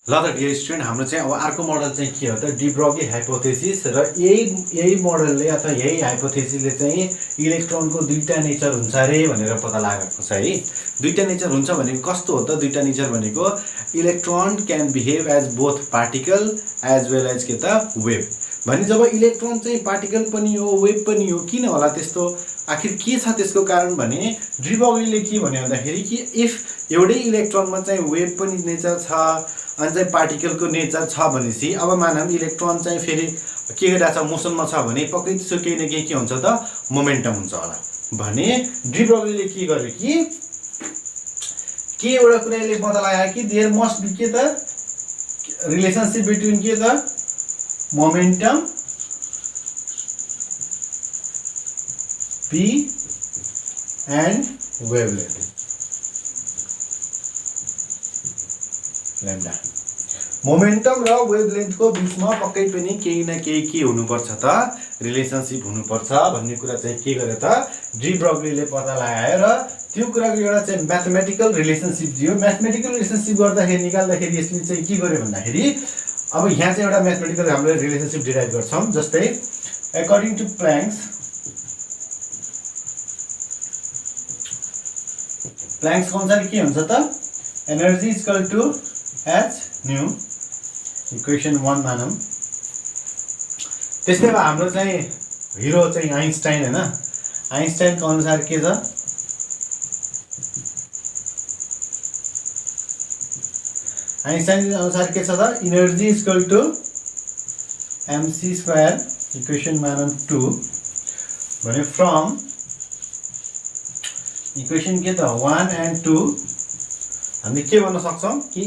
ल त dear student हाम्रो चाहिँ अब अर्को मोडल चाहिँ के हो त डी ब्रोग्ली हाइपोथेसिस र यही मोडलले अथवा यही हाइपोथेसिसले चाहिँ इलेक्ट्रोनको दुईटा नेचर हुन्छ अरे भनेर पत्ता लगाएको छ है। दुईटा नेचर हुन्छ भनेको कस्तो हो त दुईटा नेचर भनेको electron can behave as both particle as well as के त वेभ भने जब इलेक्ट्रोन चाहिँ पार्टिकल पनि हो वेभ पनि हो किन होला त्यस्तो आखिर के छ त्यसको कारण भने डी ब्रोग्लीले के भन्यो भन्दाखेरि कि इफ एउटै इलेक्ट्रोनमा चाहिँ वेभ पनि नेचर छ अनि चाहिँ पार्टिकलको नेचर छ भनेपछि अब मानौँ इलेक्ट्रोन चाहिँ फेरि के गरिरहेको छ मोसनमा छ भने पक्कै त्यसको केही न केही के हुन्छ त मोमेन्टम हुन्छ होला भने डी ब्रोग्लीले के गर्यो कि के एउटा कुराले पत्ता लगायो कि देयर मस्ट बी के त रिलेसनसिप बिट्विन के त momentum P and wavelength lambda momentum र वेभलेन्थको बीचमा पक्कै पनि केही न केही के हुनुपर्छ त रिलेसनसिप हुनुपर्छ भन्ने कुरा चाहिँ के गरे त डी ब्रोग्लीले पत्ता लगायो र त्यो कुराको एउटा चाहिँ म्याथमेटिकल रिलेसनसिप दियो। म्याथमेटिकल रिलेसनसिप गर्दाखेरि निकाल्दाखेरि यसले चाहिँ के गर्यो भन्दाखेरि अब यहाँ चाहिँ एउटा म्याथमेटिकल हामीले रिलेसनसिप डिराइभ गर्छौँ। जस्तै अकर्डिङ टु प्ल्याङ्क्सको अनुसार के हुन्छ त energy equal to h nu equation 1 मानौँ। त्यस्तै अब हाम्रो चाहिँ हिरो चाहिँ आइन्स्टाइन हैन आइन्स्टाइनको अनुसार के छ आइन्स्टाइनको अनुसार के छ त energy equal to mc square equation मानौँ 2 भने फ्रम इक्वेसन के त 1 एन्ड 2 हामीले के भन्न सक्छौं कि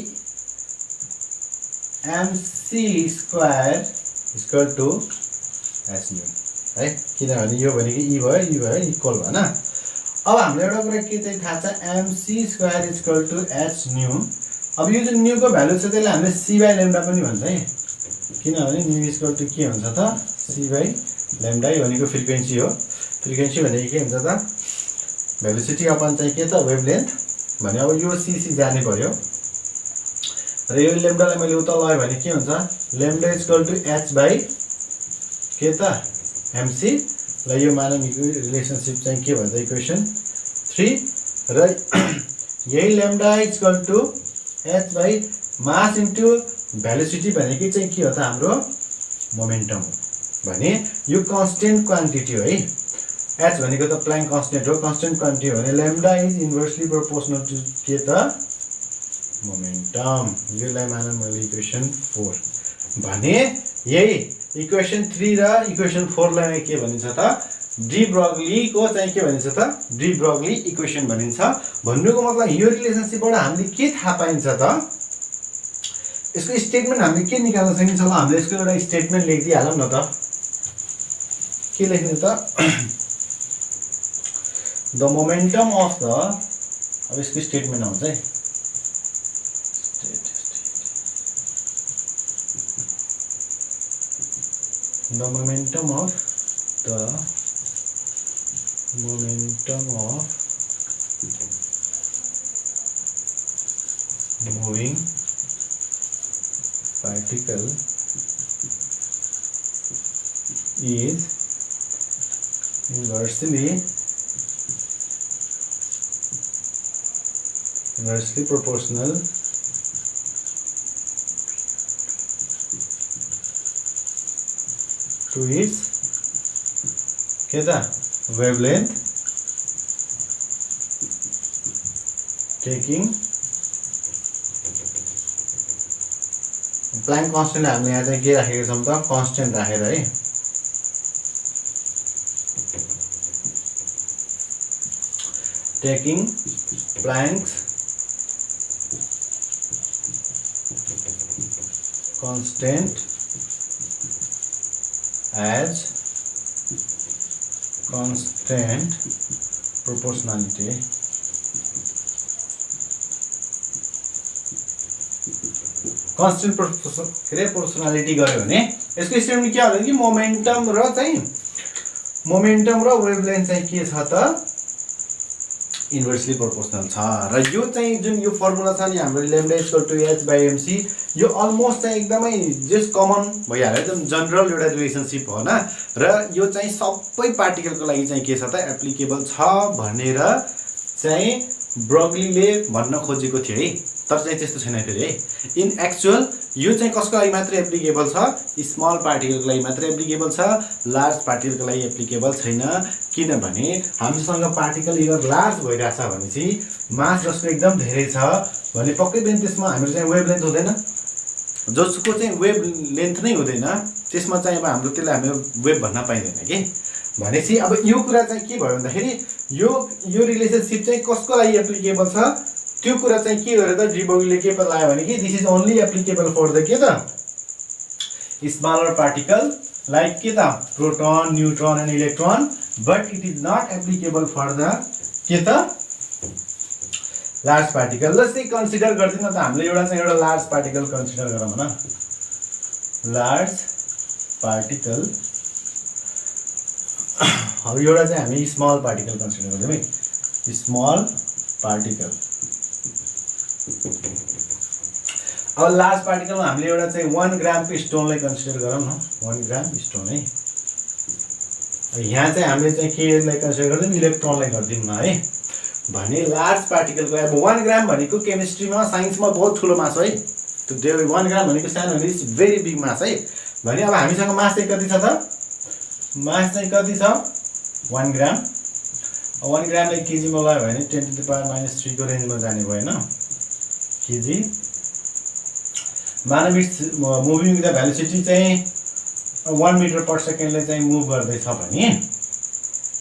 mc square equal to h nu है किनभने यो भनेको e भयो इक्वल भएन। अब हामीले एउटा कुरा के चाहिँ थाहा छ mc square equal to h nu. अब यो जुन न्यू को भ्यालु छ त्यसलाई हामीले c बाइ लैम्डा पनि भन्छ है किनभने न्यू इक्वल टु के हुन्छ त c बाइ लैम्डा भनेको फ्रिक्वेन्सी हो। फ्रिक्वेन्सी भनेको के हुन्छ त भेलोसिटी अपन चाहिँ के त वेभलेन्थ भने अब यो c जाने पर्यो र यो लैम्डालाई मैले उता लगाए भने के हुन्छ lambda equal to h by के त mc ल यो मानौँ रिलेसनसिप चाहिँ के भन्छ इक्वेसन 3 र यही lambda equal to h by mass into velocity भनेको चाहिँ के हो त हाम्रो मोमेन्टम भने यो कन्स्टेन्ट क्वान्टिटी हो है। h भनेको त प्ल्याङ्क कन्स्टेन्ट हो कन्स्टेन्ट क्वान्टिटी हो भने lambda is inversely proportional to के त मोमेन्टम। यसलाई मानौँ मैले इक्वेसन 4 भने यही इक्वेसन 3 र इक्वेसन 4 लाई के भनिन्छ त डी ब्रोग्लीको चाहिँ के भनिन्छ त डी ब्रोग्ली इक्वेसन भनिन्छ। भन्नुको मतलब यो रिलेसनसिपबाट हामीले के थाहा पाइन्छ त यसको स्टेटमेन्ट हामीले के निकाल्न सकिन्छ। ल हामीले यसको एउटा स्टेटमेन्ट लेखिदिहालौँ न त के लेख्ने त द मोमेन्टम अफ द अब यसको स्टेटमेन्ट आउँछ है the momentum of moving particle is inversely proportional to its के त wavelength taking प्ल्याङ्क कन्स्टेन्ट हामीले यहाँ चाहिँ के राखेका छौँ त कन्स्टेन्ट राखेर है taking Planck's constant as constant proportionality constant proportionality गर्यो भने यसको स्टेटमेन्ट के होला कि मोमेन्टम र वेभलेन्थ चाहिँ के छ त इन्भर्सली प्रोपोर्सनल छ र यो चाहिँ जुन यो फर्मुला छ नि हाम्रो लैम्डा इक्वल टु h/mc यो अलमोस्ट चाहिँ एकदमै जस्ट कमन भइहाल्यो एकदम जनरल एउटा रिलेसनशिप हो हैन र यो चाहिँ सबै पार्टिकलको लागि चाहिँ के छ त एप्लिकेबल छ भनेर चाहिँ ब्रोग्लीले भन्न खोजेको थियो है तर चाहिँ त्यस्तो छैन फेरि है इन एक्चुअल यो चाहिँ कसको लागि मात्र एप्लिकेबल छ स्मल पार्टिकलको लागि मात्र एप्लिकेबल छ लार्ज पार्टिकलको लागि एप्लिकेबल छैन किनभने हामीसँग पार्टिकल अगर लार्ज भइराछ भने चाहिँ मास जसको एकदम धेरै छ भने पक्कै पनि त्यसमा हाम्रो चाहिँ वेभलेन्थ हुँदैन जसको चाहिँ वेभलेन्थ नै हुँदैन त्यसमा चाहिँ अब हाम्रो त्यसलाई हामी वेभ भन्न पाइदैन के भनेपछि अब यो कुरा चाहिँ के भयो भन्दाखेरि यो रिलेसनशिप चाहिँ कसको लागि एप्लिकेबल छ त्यो कुरा चाहिँ के गरेर त डिब्रोगलीले के पत्ता लगायो भने कि this is only applicable for the के त स्मलर पार्टिकल लाइक के त proton neutron and electron but it is not applicable for the के त लार्ज पार्टिकल ल चाहिँ कन्सिडर गर्दिन त हामीले एउटा लार्ज पार्टिकल कन्सिडर गरौँ न लार्ज पार्टिकल अब एउटा चाहिँ हामी स्मल पार्टिकल कन्सिडर गर्छौँ है स्मल पार्टिकल अब लार्ज पार्टिकलमा हामीले एउटा चाहिँ 1 ग्रामको स्टोनलाई कन्सिडर गरौँ न 1 ग्राम स्टोन है यहाँ चाहिँ हामीले चाहिँ केलाई कन्सिडर गर्छौँ इलेक्ट्रोनलाई गर्दिउँ न है भने लार्ज पार्टिकलको अब 1 ग्राम भनेको केमिस्ट्रीमा साइन्समा बहुत ठुलो मास है त्यो 1 ग्राम भनेको सानो भने इट्स भेरी बिग मास है भने अब हामीसँग मास चाहिँ कति छ त मास चाहिँ कति छ 1 ग्राम 1 ग्रामलाई केजीमा लगायो भने 10⁻³ को रेन्जमा जाने भएन केजी मानव it's moving with the velocity चाहिँ 1 मिटर पर सेकेन्डले चाहिँ मुभ गर्दैछ भने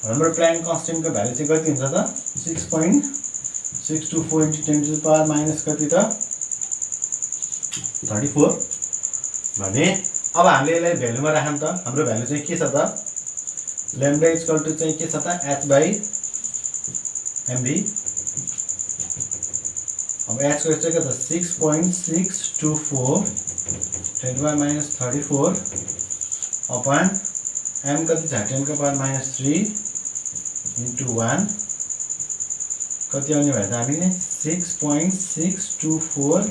हाम्रो प्लान्क कन्स्टेन्टको भ्यालु चाहिँ कति हुन्छ त 6.624 × 10⁻³ कति त 34 भने अब हामीले यसलाई भ्यालुमा राखौँ त हाम्रो भ्यालु चाहिँ के छ त लैम्डा इक्वल टु चाहिँ के छ त h/mv अब h को चाहिँ के त 6.624 10⁻34 अपन m कति छ 10⁻³ × 1 कति आउने भयो त हामीले 6.624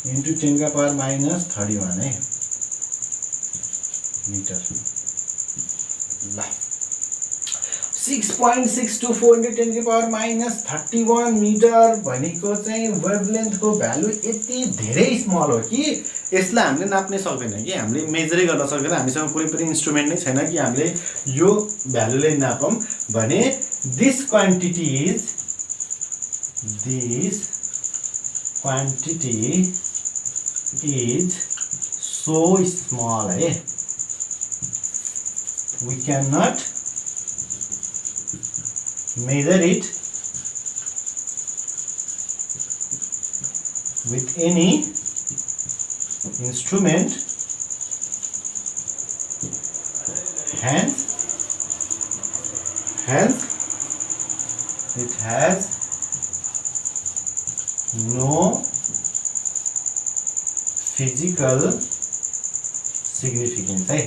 × 10⁻31 है मिटर ल 6.624 × 10⁻31 मिटर भनेको चाहिँ वेभलेन्थको भ्यालु यति धेरै स्मल हो कि यसलाई हामीले नाप्नै सक्दैन कि हामीले मेजरै गर्न सक्दैन हामीसँग कुनै पनि इन्स्ट्रुमेन्ट नै छैन कि हामीले यो भ्यालुलाई नापौँ भने this quantity is so small है we cannot measure it with any instrument hence it has no physical significance है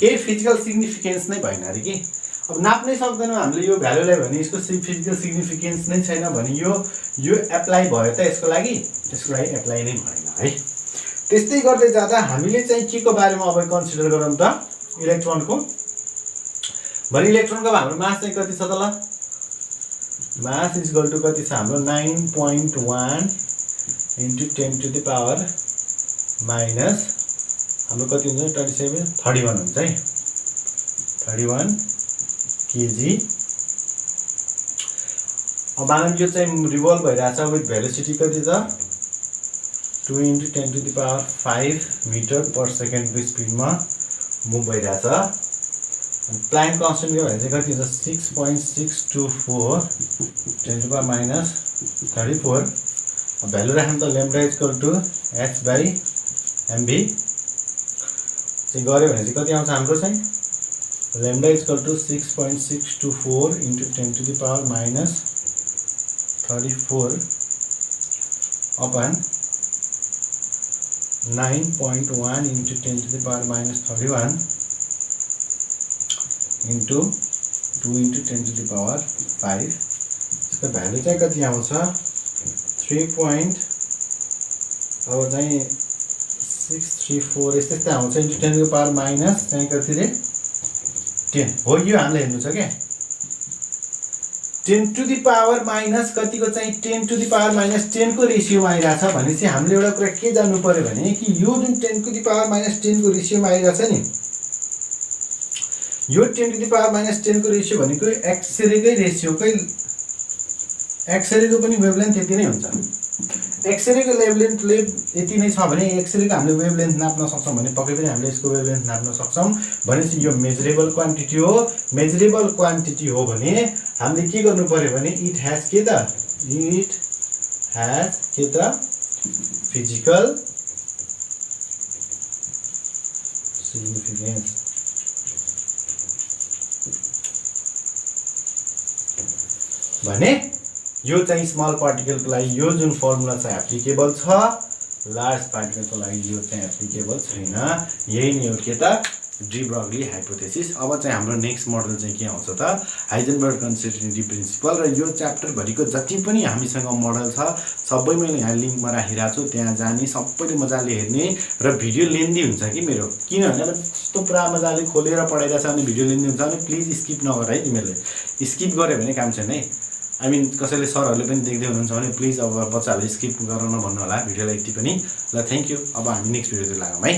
केही फिजिकल सिग्निफिकेन्स नै भएन अरे कि अब नाप्नै सक्दैनौँ हामीले यो भ्यालुलाई भने यसको फिजिकल सिग्निफिकेन्स नै छैन भने यो एप्लाई भयो त यसको लागि एप्लाई नै भएन है त्यस्तै गर्दै जाँदा हामीले चाहिँ के को बारेमा अब कन्सिडर गरौँ त इलेक्ट्रोनको भने इलेक्ट्रोनको अब हाम्रो मास चाहिँ कति छ त ल मास इक्वल टु कति छ हाम्रो 9.1 × 10⁻⁻ हाम्रो कति हुन्छ 31 हुन्छ है 31 केजी अब मानव यो चाहिँ रिभल्भ भइरहेछ विथ भेलोसिटी कति छ 2 × 10⁵ मिटर पर सेकेन्डको स्पिडमा मुभ भइरहेछ अनि प्लान्क कन्स्टेन्ट के भने चाहिँ कति हुन्छ 6.624 10⁻34 भ्यालु राख्नु त लैम्डा इक्वल टु h/mv चाहिँ गऱ्यो भने चाहिँ कति आउँछ हाम्रो चाहिँ lambda equal to 6.624 × 10⁻34 upon 9.1 × 10⁻31 into 2 × 10 to the power 5 यसको भ्यालु चाहिँ कति आउँछ 3 point अब चाहिँ 634 यस्तै आउँछ × 10 to the power माइनस चाहिँ कति रे 10 हो यो हामीले हेर्नु छ के 10 to the power माइनस कतिको चाहिँ 10 to the power माइनस 10 को रेशियोमा आइराछ भनेपछि हामीले एउटा कुरा के जान्नु पर्यो भने कि यो जुन 10 to the power माइनस 10 को रेशियोमा आइराछ नि यो 10 to the power माइनस 10 को रेशियो भनेको एक्सरेकै रेशियोकै एक्सरेको पनि वेभलेन्थ यति नै हुन्छ एक्सरेको वेभलेन्थले यति नै छ भने एक्सरेको हामीले वेभलेन्थ नाप्न सक्छौं भने पक्कै पनि हामीले यसको वेभलेन्थ नाप्न सक्छौं भनेपछि यो मेजरेबल क्वान्टिटी हो मेजरेबल क्वान्टिटी हो भने हामीले के गर्नु पर्यो भने इट ह्याज के त फिजिकल सिग्निफिकेन्स भने यो चाहिँ स्मल पार्टिकलको लागि यो जुन फर्मुला चाहिँ एप्लिकेबल छ लार्ज पार्टिकलको लागि यो चाहिँ एप्लिकेबल छैन यही नै हो के त डी ब्रोग्ली हाइपोथेसिस अब चाहिँ हाम्रो नेक्स्ट मोडल चाहिँ के आउँछ त हाइजेनबर्ग अनसर्टेनिटी प्रिन्सिपल र यो च्याप्टर भरिको जति पनि हामीसँग मोडल छ सबै मैले यहाँ लिंकमा राखिरहेको छु त्यहाँ जाने सबैले मजाले हेर्ने र भिडियो लेन्दी हुन्छ कि मेरो किनभने त्यस्तो पुरा मजाले खोलेर पढाइरहेछ भने भिडियो लेन्दी हुन्छ भने प्लिज स्किप नगर है तिमीहरूले स्किप गर्यो भने काम छैन है आई मिन कसैले सरहरूले पनि देख्दै हुनुहुन्छ भने प्लिज अब बच्चाहरूले स्किप गर्न भन्नु होला भिडियोलाई यति पनि ल थ्यांक यू अब हामी नेक्स्ट भिडियोतिर लागौँ है।